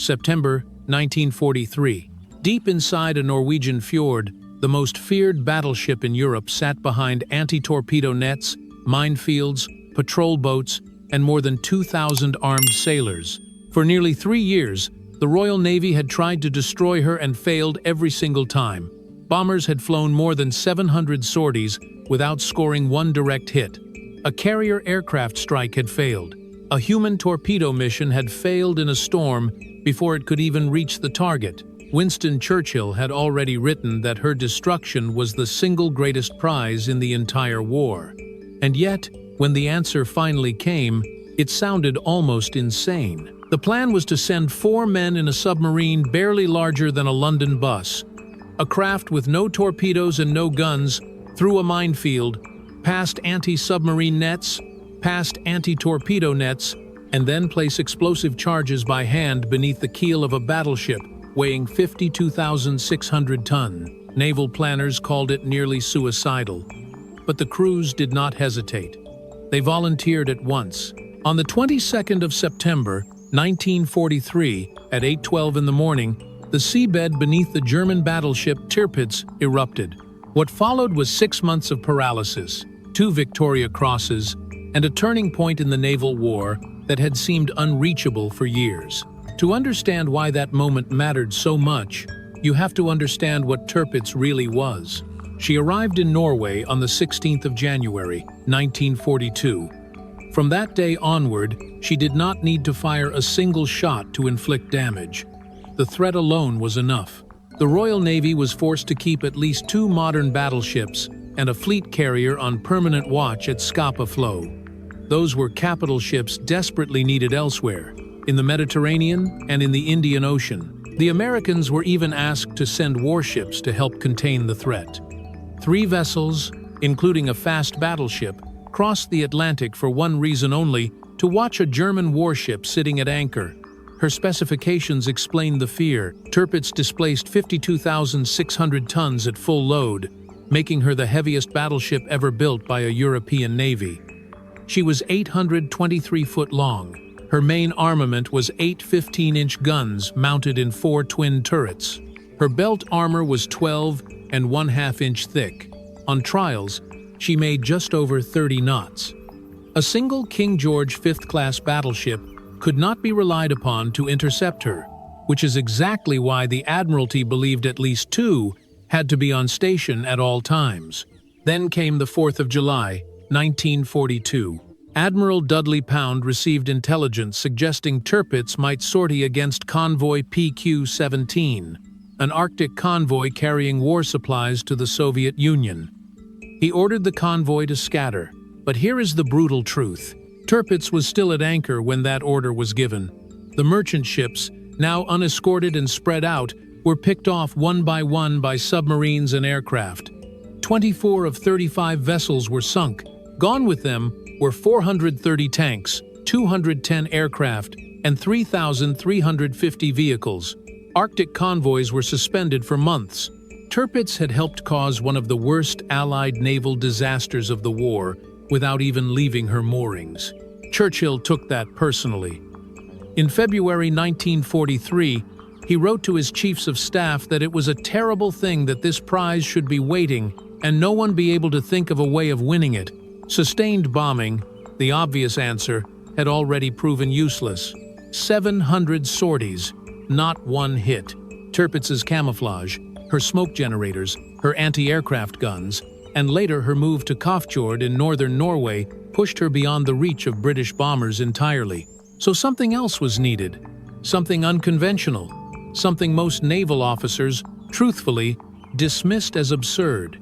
September 1943. Deep inside a Norwegian fjord, the most feared battleship in Europe sat behind anti-torpedo nets, minefields, patrol boats, and more than 2,000 armed sailors. For nearly 3 years, the Royal Navy had tried to destroy her and failed every single time. Bombers had flown more than 700 sorties without scoring one direct hit. A carrier aircraft strike had failed. A human torpedo mission had failed in a storm before it could even reach the target. Winston Churchill had already written that her destruction was the single greatest prize in the entire war. And yet, when the answer finally came, it sounded almost insane. The plan was to send 4 men in a submarine barely larger than a London bus, a craft with no torpedoes and no guns, through a minefield, past anti-submarine nets, past anti-torpedo nets, and then place explosive charges by hand beneath the keel of a battleship weighing 52,600 tons. Naval planners called it nearly suicidal. But the crews did not hesitate. They volunteered at once. On the 22nd of September, 1943, at 8:12 in the morning, the seabed beneath the German battleship Tirpitz erupted. What followed was 6 months of paralysis, 2 Victoria Crosses, and a turning point in the naval war that had seemed unreachable for years. To understand why that moment mattered so much, you have to understand what Tirpitz really was. She arrived in Norway on the 16th of January, 1942. From that day onward, she did not need to fire a single shot to inflict damage. The threat alone was enough. The Royal Navy was forced to keep at least 2 modern battleships and a fleet carrier on permanent watch at Scapa Flow. Those were capital ships desperately needed elsewhere, in the Mediterranean and in the Indian Ocean. The Americans were even asked to send warships to help contain the threat. 3 vessels, including a fast battleship, crossed the Atlantic for one reason only: to watch a German warship sitting at anchor. Her specifications explained the fear. Tirpitz displaced 52,600 tons at full load, making her the heaviest battleship ever built by a European navy. She was 823 foot long. Her main armament was 8 15-inch guns mounted in 4 twin turrets. Her belt armor was 12 and 1/2 inch thick. On trials, she made just over 30 knots. A single King George V-class battleship could not be relied upon to intercept her, which is exactly why the Admiralty believed at least 2 had to be on station at all times. Then came the 4th of July, 1942. Admiral Dudley Pound received intelligence suggesting Tirpitz might sortie against convoy PQ-17, an Arctic convoy carrying war supplies to the Soviet Union. He ordered the convoy to scatter. But here is the brutal truth. Tirpitz was still at anchor when that order was given. The merchant ships, now unescorted and spread out, were picked off one by submarines and aircraft. 24 of 35 vessels were sunk. Gone with them were 430 tanks, 210 aircraft, and 3,350 vehicles. Arctic convoys were suspended for months. Tirpitz had helped cause one of the worst Allied naval disasters of the war without even leaving her moorings. Churchill took that personally. In February 1943, he wrote to his chiefs of staff that it was a terrible thing that this prize should be waiting and no one be able to think of a way of winning it. Sustained bombing, the obvious answer, had already proven useless. 700 sorties, not one hit. Tirpitz's camouflage, her smoke generators, her anti-aircraft guns, and later her move to Kofjord in northern Norway pushed her beyond the reach of British bombers entirely. So something else was needed. Something unconventional. Something most naval officers, truthfully, dismissed as absurd.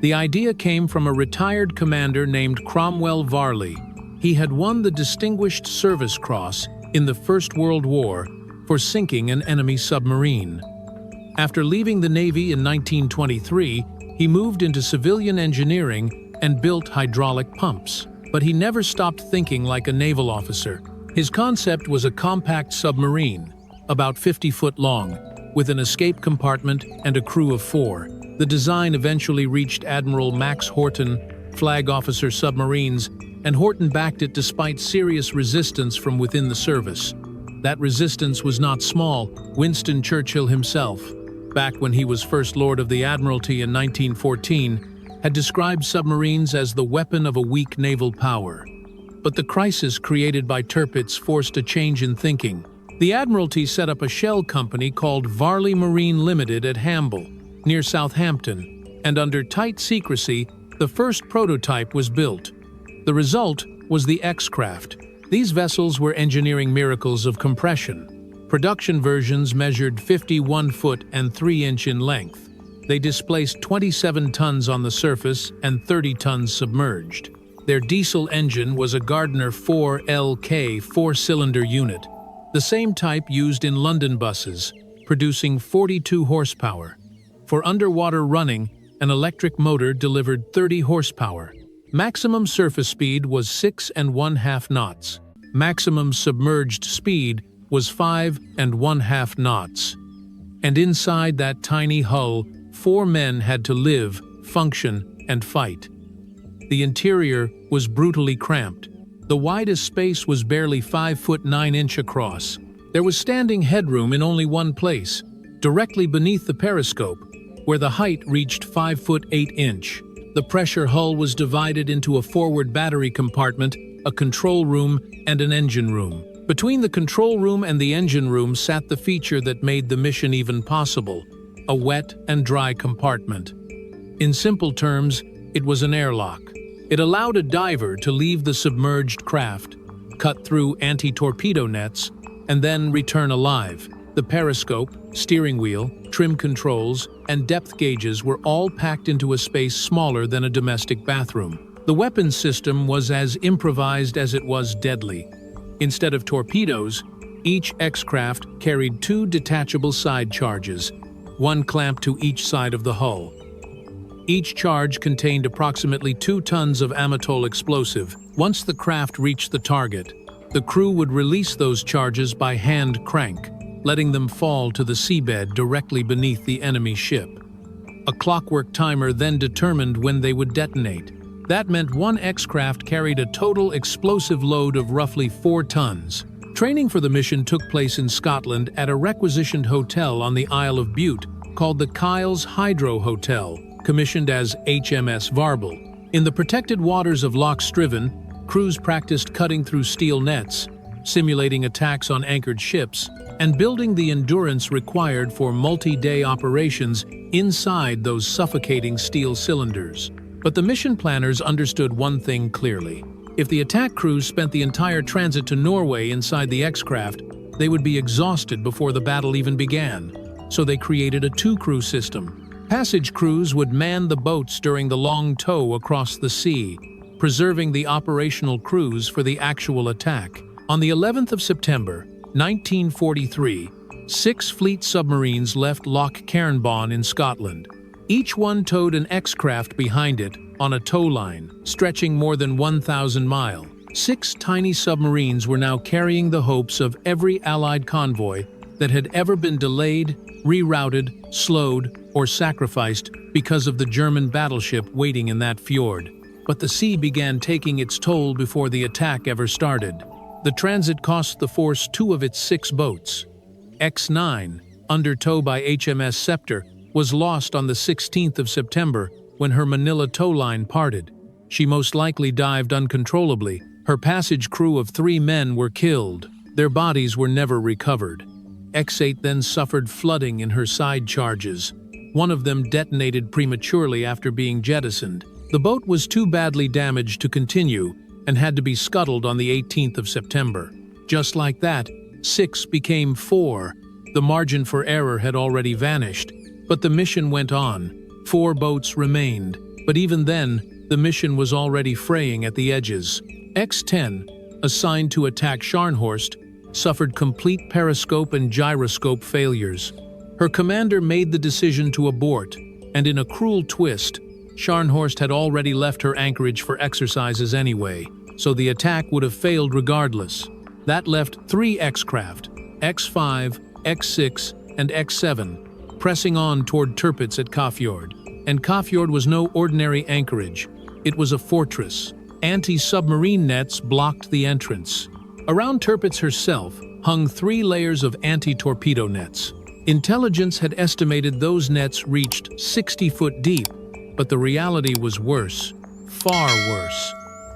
The idea came from a retired commander named Cromwell Varley. He had won the Distinguished Service Cross in the First World War for sinking an enemy submarine. After leaving the Navy in 1923, he moved into civilian engineering and built hydraulic pumps. But he never stopped thinking like a naval officer. His concept was a compact submarine, about 50 foot long, with an escape compartment and a crew of 4. The design eventually reached Admiral Max Horton, Flag Officer Submarines, and Horton backed it despite serious resistance from within the service. That resistance was not small. Winston Churchill himself, back when he was First Lord of the Admiralty in 1914, had described submarines as the weapon of a weak naval power. But the crisis created by Tirpitz forced a change in thinking. The Admiralty set up a shell company called Varley Marine Limited at Hamble, near Southampton, and under tight secrecy, the first prototype was built. The result was the X-Craft. These vessels were engineering miracles of compression. Production versions measured 51 foot and 3 inch in length. They displaced 27 tons on the surface and 30 tons submerged. Their diesel engine was a Gardner 4LK 4-cylinder unit, the same type used in London buses, producing 42 horsepower. For underwater running, an electric motor delivered 30 horsepower. Maximum surface speed was 6½ knots. Maximum submerged speed was 5½ knots. And inside that tiny hull, 4 men had to live, function, and fight. The interior was brutally cramped. The widest space was barely 5 foot 9 inch across. There was standing headroom in only one place, directly beneath the periscope, where the height reached 5 foot 8 inch. The pressure hull was divided into a forward battery compartment, a control room, and an engine room. Between the control room and the engine room sat the feature that made the mission even possible: a wet and dry compartment. In simple terms, it was an airlock. It allowed a diver to leave the submerged craft, cut through anti-torpedo nets, and then return alive. The periscope, steering wheel, trim controls, and depth gauges were all packed into a space smaller than a domestic bathroom. The weapons system was as improvised as it was deadly. Instead of torpedoes, each X-Craft carried 2 detachable side charges, one clamped to each side of the hull. Each charge contained approximately 2 tons of amatol explosive. Once the craft reached the target, the crew would release those charges by hand crank, letting them fall to the seabed directly beneath the enemy ship. A clockwork timer then determined when they would detonate. That meant one X-Craft carried a total explosive load of roughly 4 tons. Training for the mission took place in Scotland at a requisitioned hotel on the Isle of Bute called the Kyles Hydro Hotel, commissioned as HMS Varble. In the protected waters of Loch Striven, crews practiced cutting through steel nets, simulating attacks on anchored ships, and building the endurance required for multi-day operations inside those suffocating steel cylinders. But the mission planners understood one thing clearly. If the attack crews spent the entire transit to Norway inside the X-Craft, they would be exhausted before the battle even began. So they created a 2-crew system. Passage crews would man the boats during the long tow across the sea, preserving the operational crews for the actual attack. On the 11th of September, 1943, 6 fleet submarines left Loch Cairnbawn in Scotland. Each one towed an X-Craft behind it on a tow line, stretching more than 1,000 miles. 6 tiny submarines were now carrying the hopes of every Allied convoy that had ever been delayed, rerouted, slowed, or sacrificed because of the German battleship waiting in that fjord. But the sea began taking its toll before the attack ever started. The transit cost the force 2 of its 6 boats. X-9, under tow by HMS Scepter, was lost on the 16th of September when her Manila tow line parted. She most likely dived uncontrollably. Her passage crew of 3 men were killed. Their bodies were never recovered. X-8 then suffered flooding in her side charges. One of them detonated prematurely after being jettisoned. The boat was too badly damaged to continue and had to be scuttled on the 18th of September. Just like that, 6 became 4. The margin for error had already vanished, but the mission went on. 4 boats remained, but even then, the mission was already fraying at the edges. X-10, assigned to attack Scharnhorst, suffered complete periscope and gyroscope failures. Her commander made the decision to abort, and in a cruel twist, Scharnhorst had already left her anchorage for exercises anyway, so the attack would have failed regardless. That left 3 X-Craft, X-5, X-6, and X-7, pressing on toward Tirpitz at Kafjord. And Kafjord was no ordinary anchorage. It was a fortress. Anti-submarine nets blocked the entrance. Around Tirpitz herself, hung 3 layers of anti-torpedo nets. Intelligence had estimated those nets reached 60 foot deep, but the reality was worse, far worse.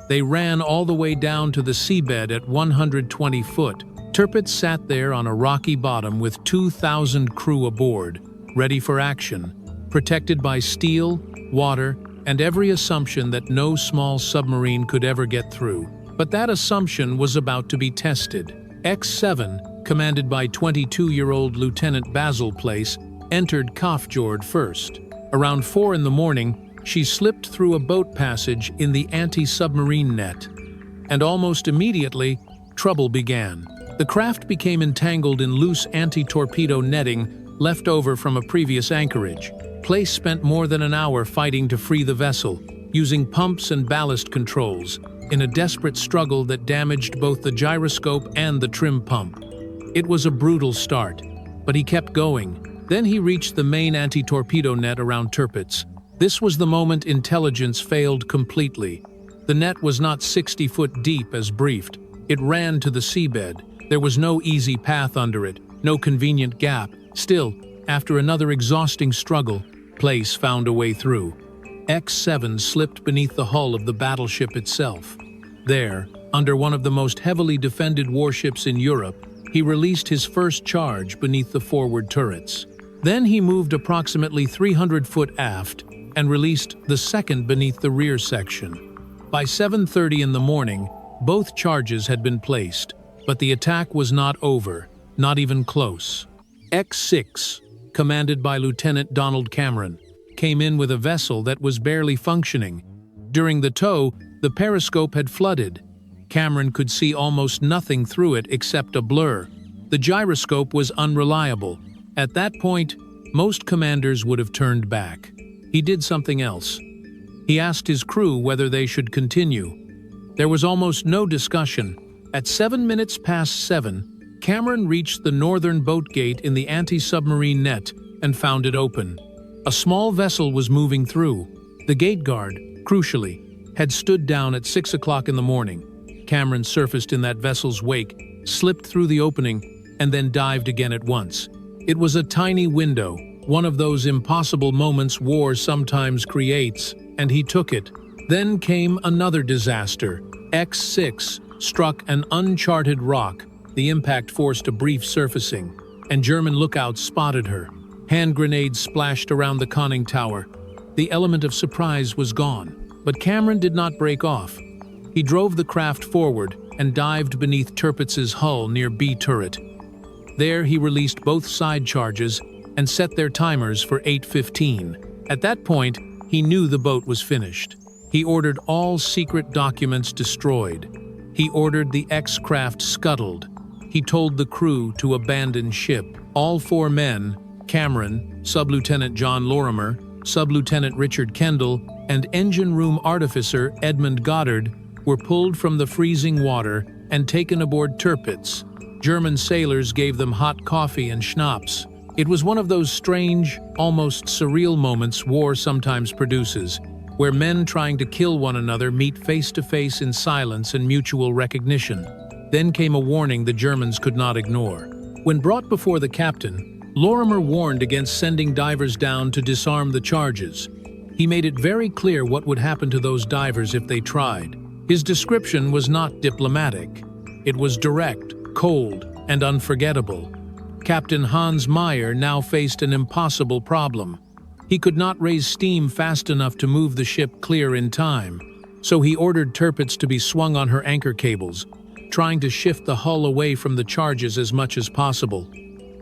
They ran all the way down to the seabed at 120 foot. Tirpitz sat there on a rocky bottom with 2,000 crew aboard, ready for action, protected by steel, water, and every assumption that no small submarine could ever get through. But that assumption was about to be tested. X-7, commanded by 22-year-old Lieutenant Basil Place, entered Kafjord first. Around 4 in the morning, she slipped through a boat passage in the anti-submarine net. And almost immediately, trouble began. The craft became entangled in loose anti-torpedo netting left over from a previous anchorage. Place spent more than an hour fighting to free the vessel, using pumps and ballast controls, in a desperate struggle that damaged both the gyroscope and the trim pump. It was a brutal start, but he kept going. Then he reached the main anti-torpedo net around Tirpitz. This was the moment intelligence failed completely. The net was not 60 foot deep as briefed. It ran to the seabed. There was no easy path under it, no convenient gap. Still, after another exhausting struggle, Place found a way through. X-7 slipped beneath the hull of the battleship itself. There, under one of the most heavily defended warships in Europe, he released his first charge beneath the forward turrets. Then he moved approximately 300 foot aft and released the second beneath the rear section. By 7:30 in the morning, both charges had been placed, but the attack was not over, not even close. X-6, commanded by Lieutenant Donald Cameron, came in with a vessel that was barely functioning. During the tow, the periscope had flooded. Cameron could see almost nothing through it except a blur. The gyroscope was unreliable. At that point, most commanders would have turned back. He did something else. He asked his crew whether they should continue. There was almost no discussion. At 7 minutes past 7, Cameron reached the northern boat gate in the anti-submarine net and found it open. A small vessel was moving through. The gate guard, crucially, had stood down at 6 o'clock in the morning. Cameron surfaced in that vessel's wake, slipped through the opening, and then dived again at once. It was a tiny window, one of those impossible moments war sometimes creates, and he took it. Then came another disaster. X-6 struck an uncharted rock. The impact forced a brief surfacing, and German lookouts spotted her. Hand grenades splashed around the conning tower. The element of surprise was gone, but Cameron did not break off. He drove the craft forward and dived beneath Tirpitz's hull near B turret. There he released both side charges and set their timers for 8:15. At that point, he knew the boat was finished. He ordered all secret documents destroyed. He ordered the X-craft scuttled. He told the crew to abandon ship. All 4 men, Cameron, Sub-Lieutenant John Lorimer, Sub-Lieutenant Richard Kendall, and engine room artificer Edmund Goddard, were pulled from the freezing water and taken aboard Tirpitz. German sailors gave them hot coffee and schnapps. It was one of those strange, almost surreal moments war sometimes produces, where men trying to kill one another meet face-to-face in silence and mutual recognition. Then came a warning the Germans could not ignore. When brought before the captain, Lorimer warned against sending divers down to disarm the charges. He made it very clear what would happen to those divers if they tried. His description was not diplomatic. It was direct, cold, and unforgettable. Captain Hans Meyer now faced an impossible problem. He could not raise steam fast enough to move the ship clear in time, so he ordered Tirpitz to be swung on her anchor cables, trying to shift the hull away from the charges as much as possible.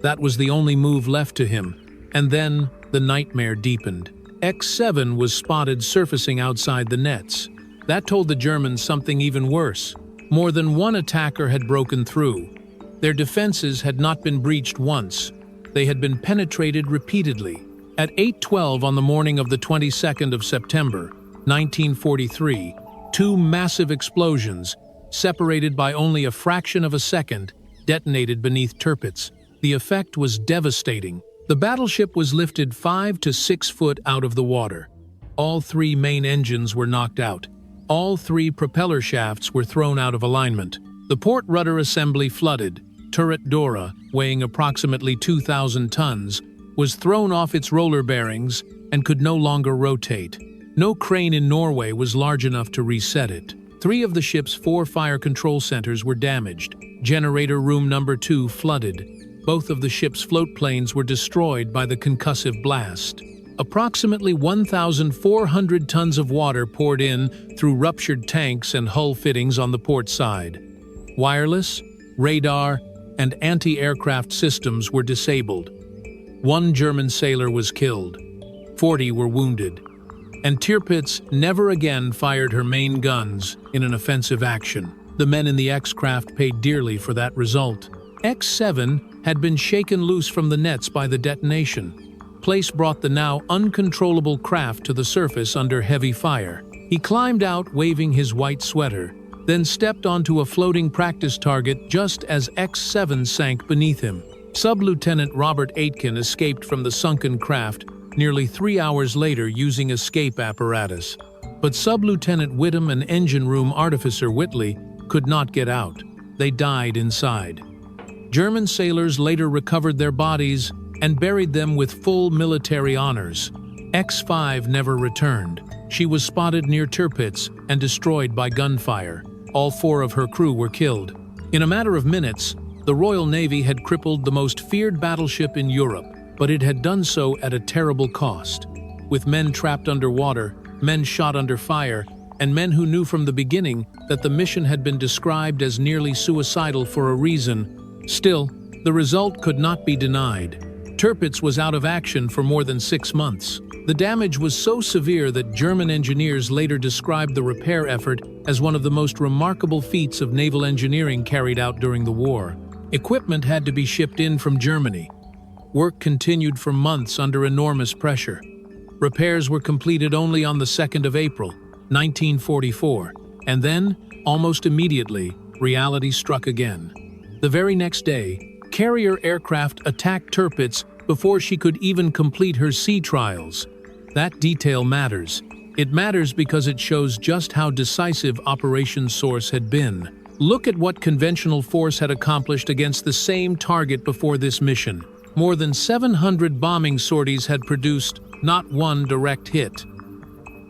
That was the only move left to him, and then the nightmare deepened. X-7 was spotted surfacing outside the nets. That told the Germans something even worse. More than one attacker had broken through. Their defenses had not been breached once. They had been penetrated repeatedly. At 8:12 on the morning of the 22nd of September, 1943, 2 massive explosions, separated by only a fraction of a second, detonated beneath Tirpitz. The effect was devastating. The battleship was lifted 5 to 6 foot out of the water. All 3 main engines were knocked out. All 3 propeller shafts were thrown out of alignment. The port rudder assembly flooded. turret Dora, weighing approximately 2,000 tons, was thrown off its roller bearings and could no longer rotate. No crane in Norway was large enough to reset it. 3 of the ship's 4 fire control centers were damaged. Generator room number 2 flooded. Both of the ship's float planes were destroyed by the concussive blast. Approximately 1,400 tons of water poured in through ruptured tanks and hull fittings on the port side. Wireless, radar, and anti-aircraft systems were disabled. 1 German sailor was killed. 40 were wounded. And Tirpitz never again fired her main guns in an offensive action. The men in the X-craft paid dearly for that result. X-7 had been shaken loose from the nets by the detonation. Place brought the now uncontrollable craft to the surface under heavy fire. He climbed out waving his white sweater, then stepped onto a floating practice target just as X-7 sank beneath him. Sub-Lieutenant Robert Aitken escaped from the sunken craft nearly 3 hours later using escape apparatus. But Sub-Lieutenant Whittam and Engine Room Artificer Whitley could not get out. They died inside. German sailors later recovered their bodies and buried them with full military honors. X-5 never returned. She was spotted near Tirpitz and destroyed by gunfire. All 4 of her crew were killed. In a matter of minutes, the Royal Navy had crippled the most feared battleship in Europe, but it had done so at a terrible cost. With men trapped underwater, men shot under fire, and men who knew from the beginning that the mission had been described as nearly suicidal for a reason, still, the result could not be denied. Tirpitz was out of action for more than 6 months. The damage was so severe that German engineers later described the repair effort as one of the most remarkable feats of naval engineering carried out during the war. Equipment had to be shipped in from Germany. Work continued for months under enormous pressure. Repairs were completed only on the 2nd of April, 1944, and then, almost immediately, reality struck again. The very next day, carrier aircraft attacked Tirpitz before she could even complete her sea trials. That detail matters. It matters because it shows just how decisive Operation Source had been. Look at what conventional force had accomplished against the same target before this mission. More than 700 bombing sorties had produced not one direct hit.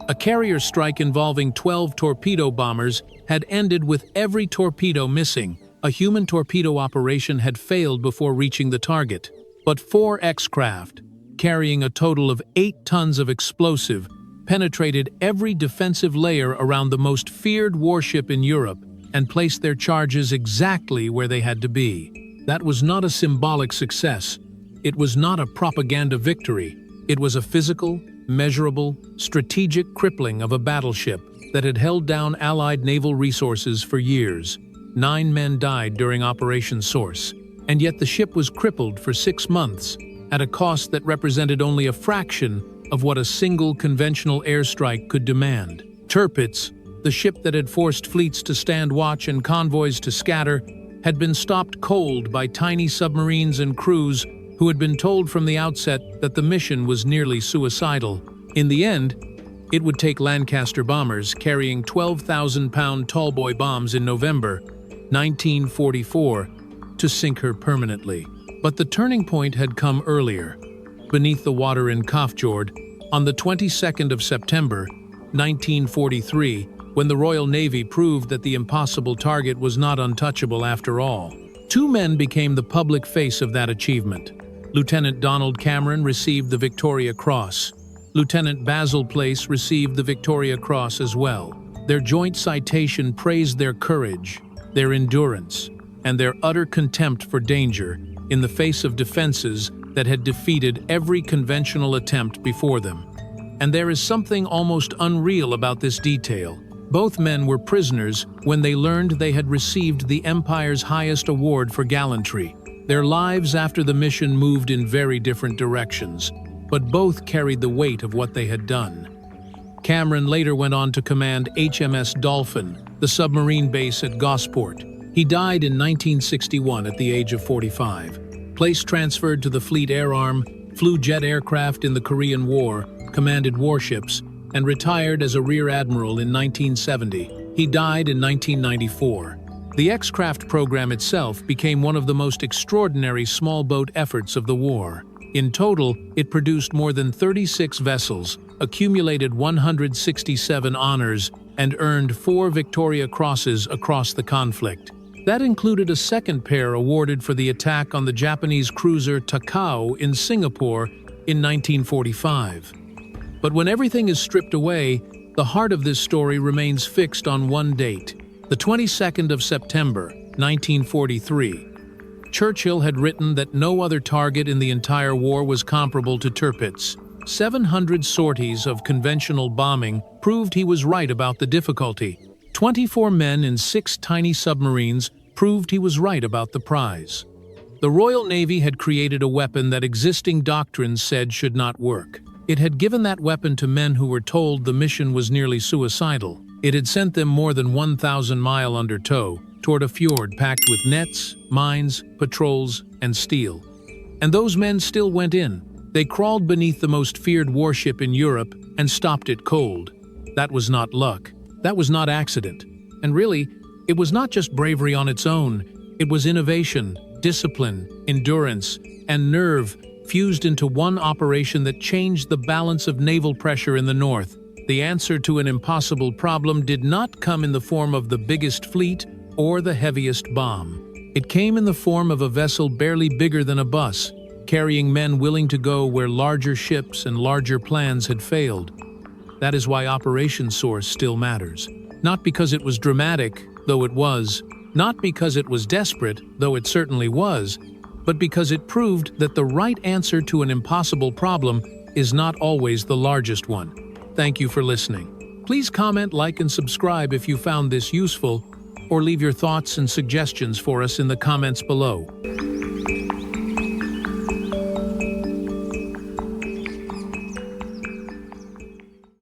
A carrier strike involving 12 torpedo bombers had ended with every torpedo missing. A human torpedo operation had failed before reaching the target. But 4 X-craft, carrying a total of 8 tons of explosive, penetrated every defensive layer around the most feared warship in Europe and placed their charges exactly where they had to be. That was not a symbolic success. It was not a propaganda victory. It was a physical, measurable, strategic crippling of a battleship that had held down Allied naval resources for years. 9 men died during Operation Source, and yet the ship was crippled for 6 months at a cost that represented only a fraction of what a single conventional airstrike could demand. Tirpitz, the ship that had forced fleets to stand watch and convoys to scatter, had been stopped cold by tiny submarines and crews who had been told from the outset that the mission was nearly suicidal. In the end, it would take Lancaster bombers carrying 12,000-pound tallboy bombs in November 1944 to sink her permanently. But the turning point had come earlier. Beneath the water in Kafjord, on the 22nd of September 1943, when the Royal Navy proved that the impossible target was not untouchable after all. 2 men became the public face of that achievement. Lieutenant Donald Cameron received the Victoria Cross. Lieutenant Basil Place received the Victoria Cross as well. Their joint citation praised their courage, their endurance, and their utter contempt for danger in the face of defenses that had defeated every conventional attempt before them. And there is something almost unreal about this detail. Both men were prisoners when they learned they had received the Empire's highest award for gallantry. Their lives after the mission moved in very different directions, but both carried the weight of what they had done. Cameron later went on to command HMS Dolphin, the submarine base at Gosport. He died in 1961 at the age of 45. Place transferred to the Fleet Air Arm, flew jet aircraft in the Korean War, commanded warships, and retired as a Rear Admiral in 1970. He died in 1994. The X-Craft program itself became one of the most extraordinary small boat efforts of the war. In total, it produced more than 36 vessels, accumulated 167 honors, and earned 4 Victoria Crosses across the conflict. That included a second pair awarded for the attack on the Japanese cruiser Takao in Singapore in 1945. But when everything is stripped away, the heart of this story remains fixed on one date, the 22nd of September, 1943. Churchill had written that no other target in the entire war was comparable to Tirpitz. 700 sorties of conventional bombing proved he was right about the difficulty. 24 men in 6 tiny submarines proved he was right about the prize. The Royal Navy had created a weapon that existing doctrines said should not work. It had given that weapon to men who were told the mission was nearly suicidal. It had sent them more than 1,000 miles under tow, toward a fjord packed with nets, mines, patrols, and steel. And those men still went in. They crawled beneath the most feared warship in Europe and stopped it cold. That was not luck. That was not accident. And really, it was not just bravery on its own. It was innovation, discipline, endurance, and nerve fused into one operation that changed the balance of naval pressure in the North. The answer to an impossible problem did not come in the form of the biggest fleet or the heaviest bomb. It came in the form of a vessel barely bigger than a bus, carrying men willing to go where larger ships and larger plans had failed. That is why Operation Source still matters. Not because it was dramatic, though it was, not because it was desperate, though it certainly was, but because it proved that the right answer to an impossible problem is not always the largest one. Thank you for listening. Please comment, like, and subscribe if you found this useful, or leave your thoughts and suggestions for us in the comments below.